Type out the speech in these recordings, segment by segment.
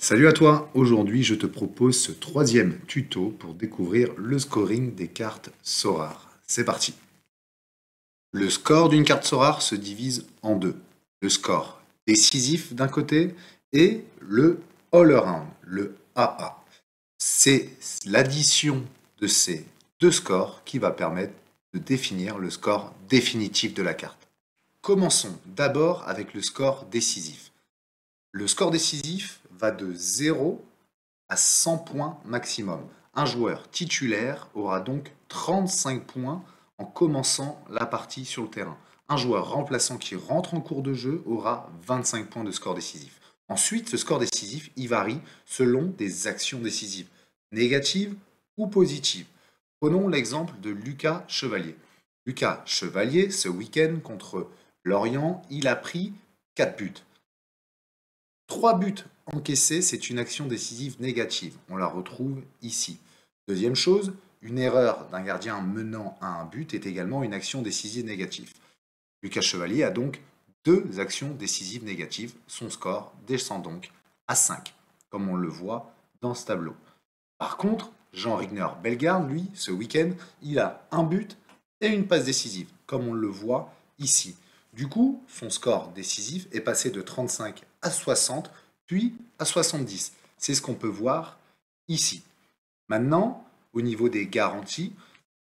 Salut à toi, aujourd'hui je te propose ce troisième tuto pour découvrir le scoring des cartes Sorare. C'est parti. Le score d'une carte Sorare se divise en deux. Le score décisif d'un côté et le all-around, le AA. C'est l'addition de ces deux scores qui va permettre de définir le score définitif de la carte. Commençons d'abord avec le score décisif. Le score décisif va de 0 à 100 points maximum. Un joueur titulaire aura donc 35 points en commençant la partie sur le terrain. Un joueur remplaçant qui rentre en cours de jeu aura 25 points de score décisif. Ensuite, ce score décisif, il varie selon des actions décisives, négatives ou positives. Prenons l'exemple de Lucas Chevalier. Lucas Chevalier, ce week-end contre Lorient, il a pris 4 buts. 3 buts encaissés, c'est une action décisive négative. On la retrouve ici. Deuxième chose, une erreur d'un gardien menant à un but est également une action décisive négative. Lucas Chevalier a donc 2 actions décisives négatives. Son score descend donc à 5, comme on le voit dans ce tableau. Par contre, Jean Rigner Bellegarde, lui, ce week-end, il a un but et une passe décisive, comme on le voit ici. Du coup, son score décisif est passé de 35 à 60, puis à 70. C'est ce qu'on peut voir ici. Maintenant, au niveau des garanties,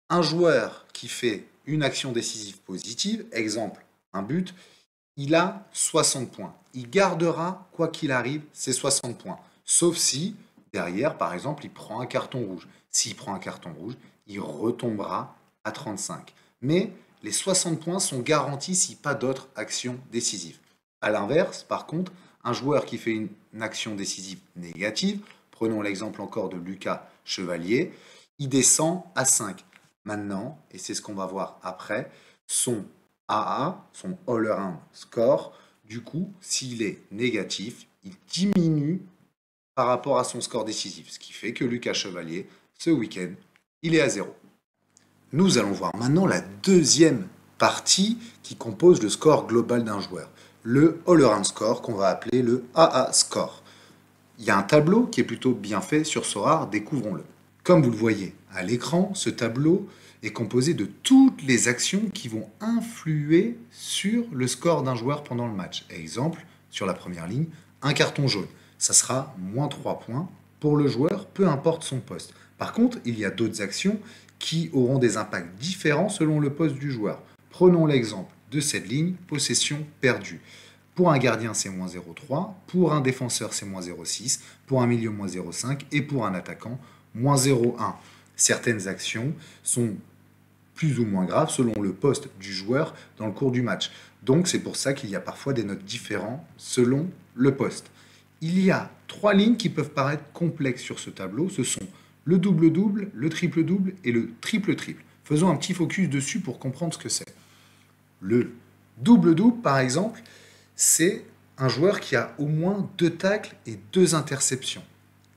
un joueur qui fait une action décisive positive, exemple un but, il a 60 points. Il gardera, quoi qu'il arrive, ses 60 points. Sauf si, derrière, par exemple, il prend un carton rouge. S'il prend un carton rouge, il retombera à 35. Mais les 60 points sont garantis si pas d'autres actions décisives. A l'inverse, par contre, un joueur qui fait une action décisive négative, prenons l'exemple encore de Lucas Chevalier, il descend à 5. Maintenant, et c'est ce qu'on va voir après, son AA, son all-around score, du coup, s'il est négatif, il diminue par rapport à son score décisif, ce qui fait que Lucas Chevalier, ce week-end, il est à 0. Nous allons voir maintenant la deuxième partie qui compose le score global d'un joueur, le all-around score qu'on va appeler le AA score. Il y a un tableau qui est plutôt bien fait sur Sorare, découvrons-le. Comme vous le voyez à l'écran, ce tableau est composé de toutes les actions qui vont influer sur le score d'un joueur pendant le match. Exemple, sur la première ligne, un carton jaune. Ça sera moins 3 points pour le joueur, peu importe son poste. Par contre, il y a d'autres actions qui auront des impacts différents selon le poste du joueur. Prenons l'exemple de cette ligne, possession perdue. Pour un gardien, c'est moins 0,3, pour un défenseur, c'est moins 0,6, pour un milieu, moins 0,5 et pour un attaquant, moins 0,1. Certaines actions sont plus ou moins graves selon le poste du joueur dans le cours du match. Donc c'est pour ça qu'il y a parfois des notes différentes selon le poste. Il y a 3 lignes qui peuvent paraître complexes sur ce tableau. Ce sont le double-double, le triple-double et le triple-triple. Faisons un petit focus dessus pour comprendre ce que c'est. Le double-double, par exemple, c'est un joueur qui a au moins 2 tacles et 2 interceptions.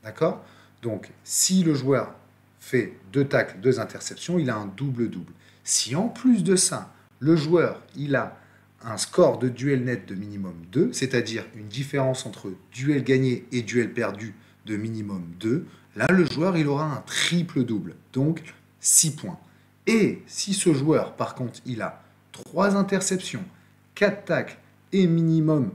D'accord? Donc, si le joueur fait 2 tacles, 2 interceptions, il a un double-double. Si en plus de ça, le joueur, il a un score de duel net de minimum 2, c'est-à-dire une différence entre duel gagné et duel perdu de minimum 2, là, le joueur, il aura un triple-double, donc 6 points. Et si ce joueur, par contre, il a 3 interceptions, 4 tacles et minimum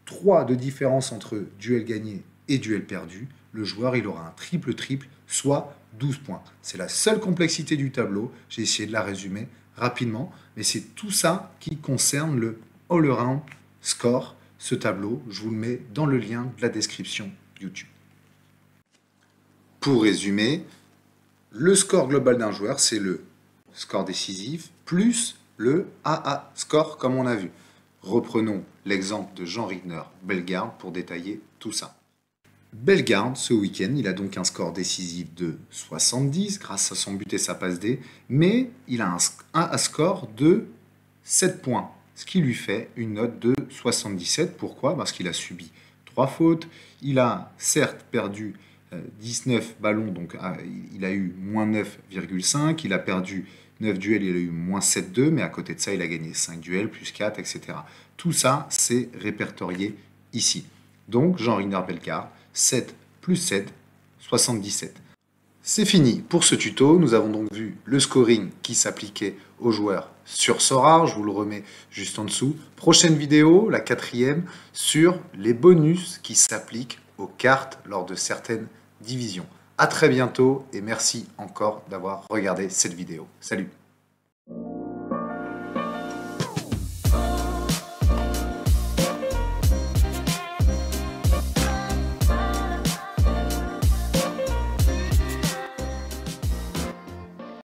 3 de différence entre duel gagné et duel perdu, le joueur, il aura un triple-triple, soit 12 points. C'est la seule complexité du tableau. J'ai essayé de la résumer rapidement, mais c'est tout ça qui concerne le all-around score. Ce tableau, je vous le mets dans le lien de la description YouTube. Pour résumer, le score global d'un joueur, c'est le score décisif plus le AA score, comme on a vu. Reprenons l'exemple de Jean Rigner Bellegarde pour détailler tout ça. Bellegarde, ce week-end, il a donc un score décisif de 70 grâce à son but et sa passe D, mais il a un score de 7 points, ce qui lui fait une note de 77. Pourquoi? Parce qu'il a subi 3 fautes, il a certes perdu 19 ballons, donc il a eu moins 9,5, il a perdu 9 duels, il a eu moins 7,2, mais à côté de ça, il a gagné 5 duels, plus 4, etc. Tout ça, c'est répertorié ici. Donc, Jean Rigner Bellegarde, 7 plus 7, 77. C'est fini pour ce tuto. Nous avons donc vu le scoring qui s'appliquait aux joueurs sur Sorare. Je vous le remets juste en dessous. Prochaine vidéo, la 4e, sur les bonus qui s'appliquent aux cartes lors de certaines divisions. A très bientôt et merci encore d'avoir regardé cette vidéo. Salut!